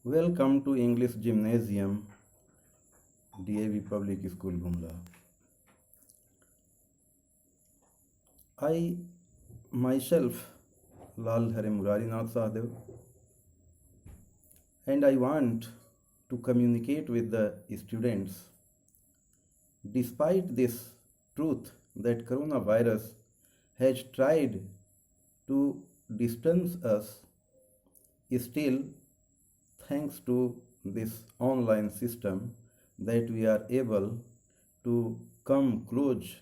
Welcome to English Gymnasium, DAV Public School, Gumla. I myself, Lal Hare Murarinath Sahadev, and I want to communicate with the students. Despite this truth that coronavirus has tried to distance us, still, thanks to this online system, that we are able to come close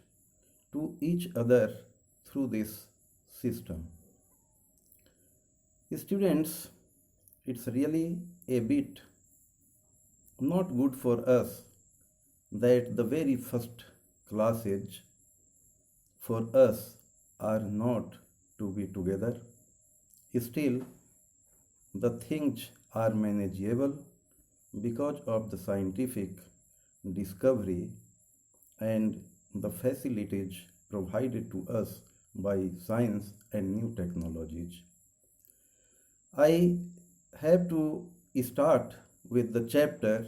to each other through this system. Students, it's really a bit not good for us that the very first classes for us are not to be together. Still, the things are manageable because of the scientific discovery and the facilities provided to us by science and new technologies. I have to start with the chapter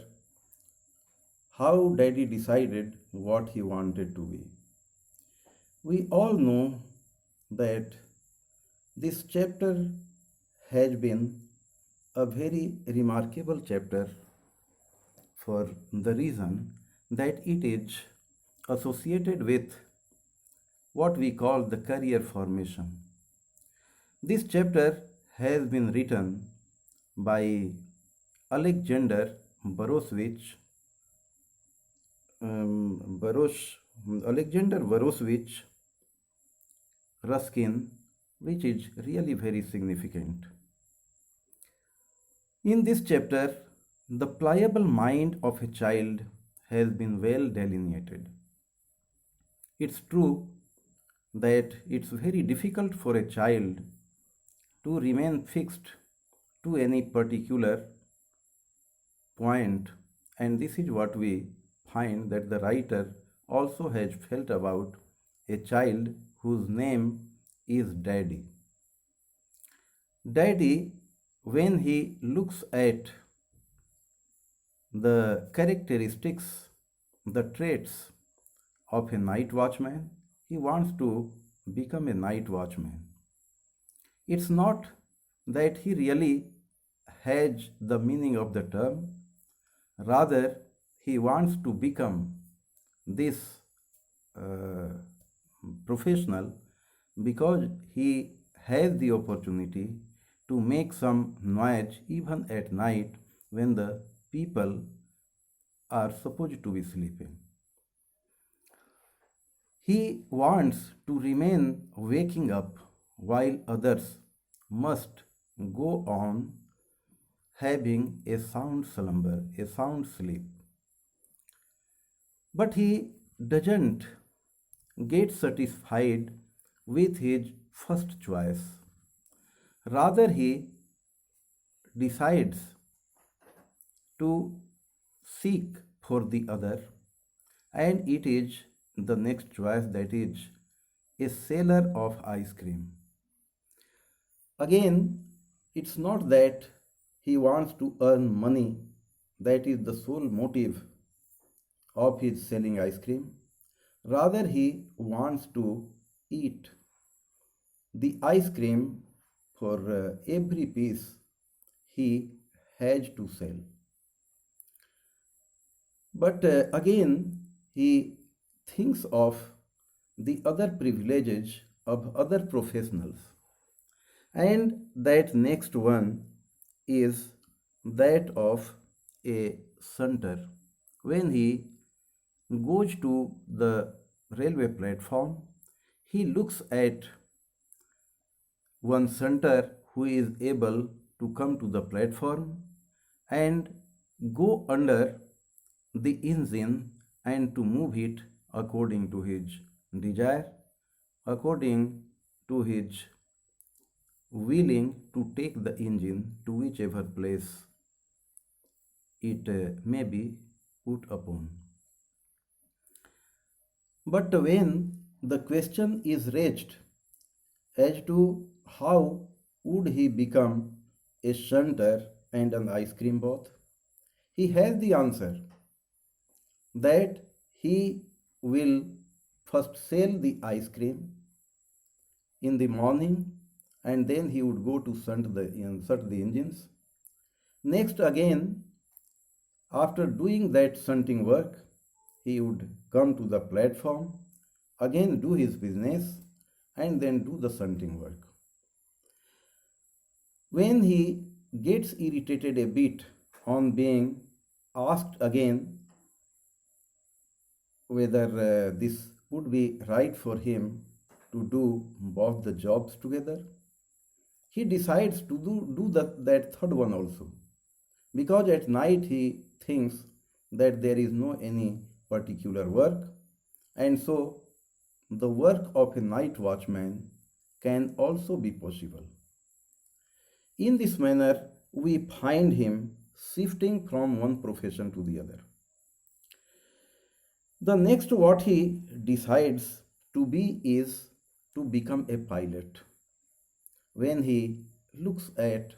How Daddy Decided What He Wanted to Be. We all know that this chapter has been a very remarkable chapter for the reason that it is associated with what we call the career formation. This chapter has been written by Alexander Boroswich, Alexander Boroswich Ruskin, which is really very significant. In this chapter, the pliable mind of a child has been well delineated. It's true that it's very difficult for a child to remain fixed to any particular point, and this is what we find that the writer also has felt about a child whose name is Daddy. Daddy, when he looks at the characteristics, the traits of a night watchman, he wants to become a night watchman. It's not that he really has the meaning of the term, rather, he wants to become this professional because he has the opportunity to make some noise even at night when the people are supposed to be sleeping. He wants to remain waking up while others must go on having a sound slumber, a sound sleep. But he doesn't get satisfied with his first choice. Rather, he decides to seek for the other, and it is the next choice, that is a seller of ice cream. Again, it's not that he wants to earn money, that is the sole motive of his selling ice cream. Rather, he wants to eat the ice cream for every piece he has to sell. But again, he thinks of the other privileges of other professionals. And that next one is that of a shunter. When he goes to the railway platform, he looks at one shunter who is able to come to the platform and go under the engine and to move it according to his desire, according to his willing to take the engine to whichever place it may be put upon. But when the question is raised as to how would he become a shunter and an ice cream both? He has the answer that he will first sell the ice cream in the morning, and then he would go to shunt the engines. Next, again, after doing that shunting work, he would come to the platform, again do his business, and then do the shunting work. When he gets irritated a bit on being asked again whether this would be right for him to do both the jobs together, he decides to that third one also, because at night he thinks that there is no any particular work, and so the work of a night watchman can also be possible. In this manner, we find him shifting from one profession to the other. The next, what he decides to be is to become a pilot. When he looks at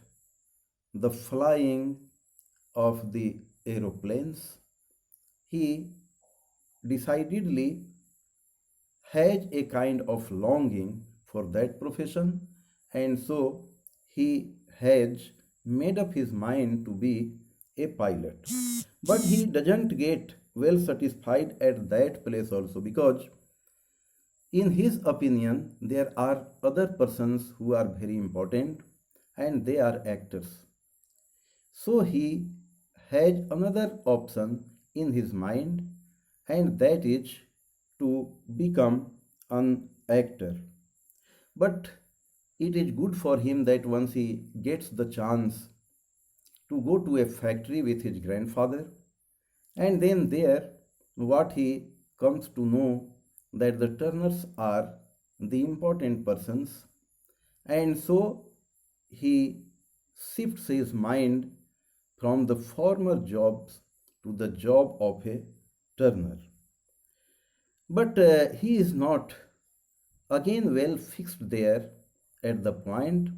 the flying of the aeroplanes, he decidedly has a kind of longing for that profession, and so he has made up his mind to be a pilot. But he doesn't get well satisfied at that place also, because in his opinion there are other persons who are very important, and they are actors. So he has another option in his mind, and that is to become an actor. But it is good for him that once he gets the chance to go to a factory with his grandfather, and then there what he comes to know that the turners are the important persons, and so he shifts his mind from the former jobs to the job of a turner. But he is not again well fixed there at the point,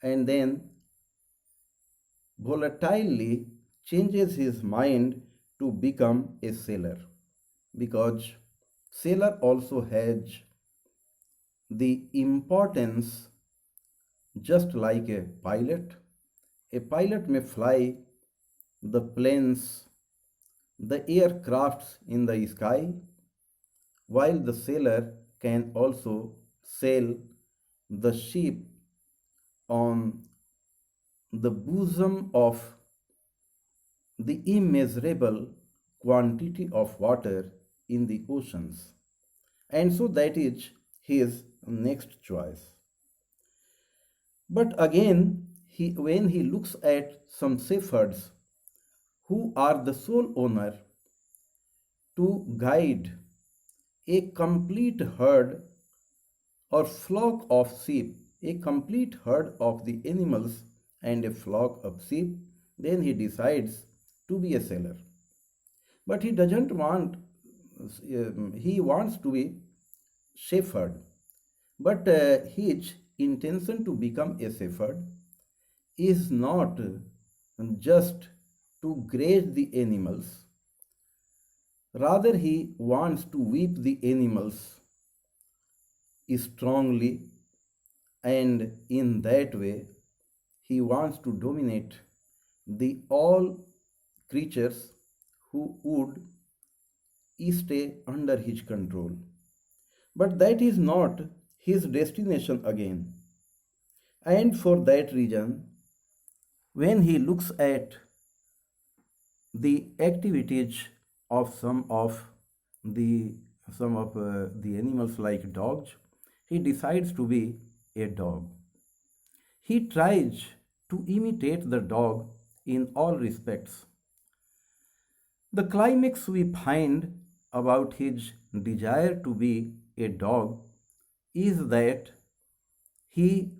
and then volatilely changes his mind to become a sailor, because sailor also has the importance just like a pilot. A pilot may fly the planes, the aircrafts in the sky, while the sailor can also sail the ship on the bosom of the immeasurable quantity of water in the oceans. And so that is his next choice. But again, when he looks at some shepherds who are the sole owner to guide a complete herd or flock of sheep, a complete herd of the animals and a flock of sheep, then he decides to be a sailor. But he doesn't want, he wants to be shepherd. But his intention to become a shepherd is not just to graze the animals, rather, he wants to whip the animals strongly, and in that way, he wants to dominate the all creatures who would stay under his control. But that is not his destination again. And for that reason, when he looks at the activities of the some of the animals like dogs, he decides to be a dog. He tries to imitate the dog in all respects. The climax we find about his desire to be a dog is that he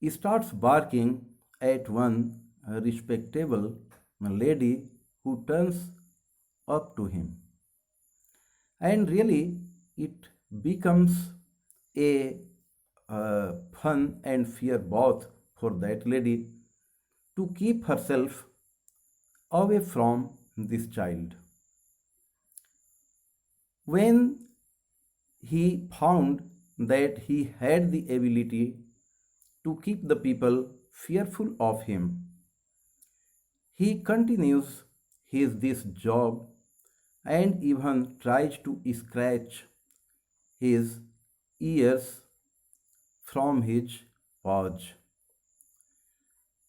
starts barking at one respectable lady who turns up to him. And really, it becomes a fun and fear both for that lady, to keep herself away from this child. When he found that he had the ability to keep the people fearful of him, he continues his this job and even tries to scratch his ears from his paws.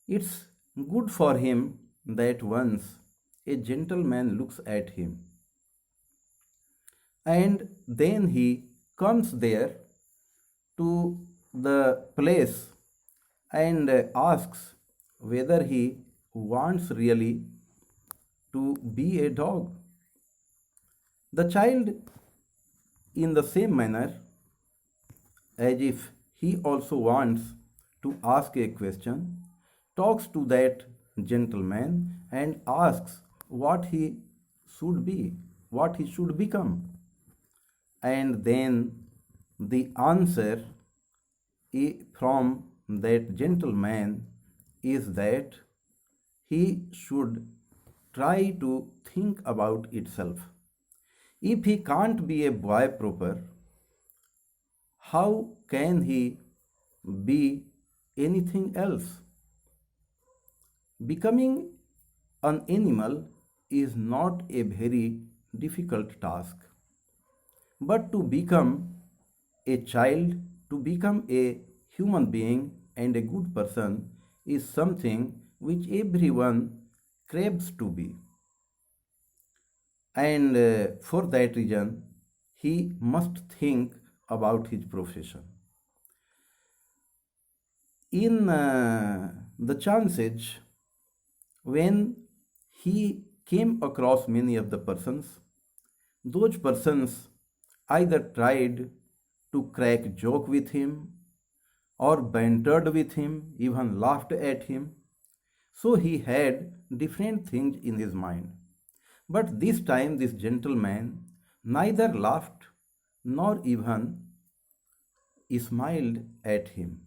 It's good for him that once a gentleman looks at him, and then he comes there to the place and asks whether he wants really to be a dog. The child, in the same manner, as if he also wants to ask a question, talks to that gentleman and asks what he should be, what he should become. And then the answer from that gentleman is that he should try to think about itself. If he can't be a boy proper, how can he be anything else? Becoming an animal is not a very difficult task, but to become a child, to become a human being and a good person is something which everyone craves to be. And for that reason, he must think about his profession. In the chances, when he came across many of the persons, those persons either tried to crack joke with him or bantered with him, even laughed at him. So he had different things in his mind. But this time, this gentleman neither laughed nor even smiled at him.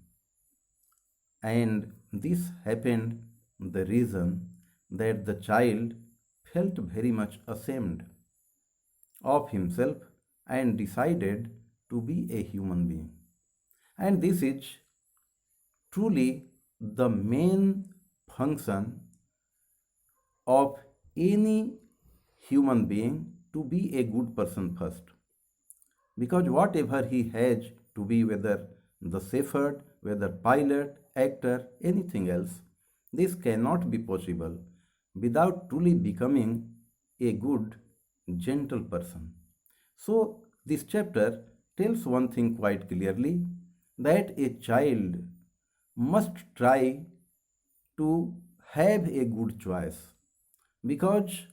And this happened the reason that the child felt very much ashamed of himself and decided to be a human being. And this is truly the main function of any human being, to be a good person first. Because whatever he has to be, whether the shepherd, whether pilot, actor, anything else, this cannot be possible without truly becoming a good, gentle person. So, this chapter tells one thing quite clearly, that a child must try to have a good choice, because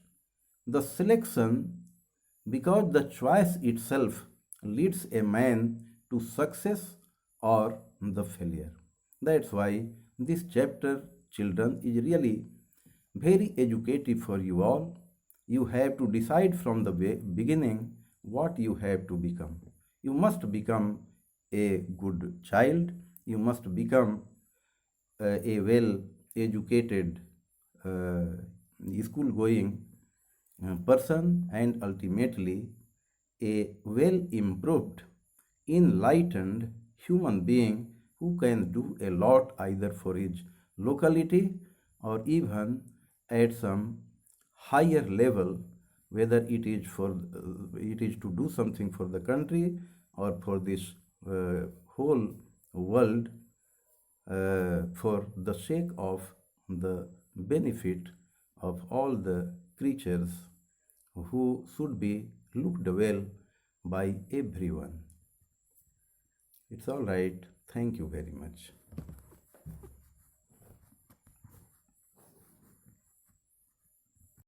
the selection, because the choice itself leads a man to success or the failure. That's why this chapter, children, is really very educative for you all. You have to decide from the beginning what you have to become. You must become a good child. You must become a well educated, school going person, and ultimately a well improved, enlightened human being who can do a lot either for his locality or even at some higher level, whether it is to do something for the country or for this whole world, for the sake of the benefit of all the creatures who should be looked well by everyone. It's all right. Thank you very much.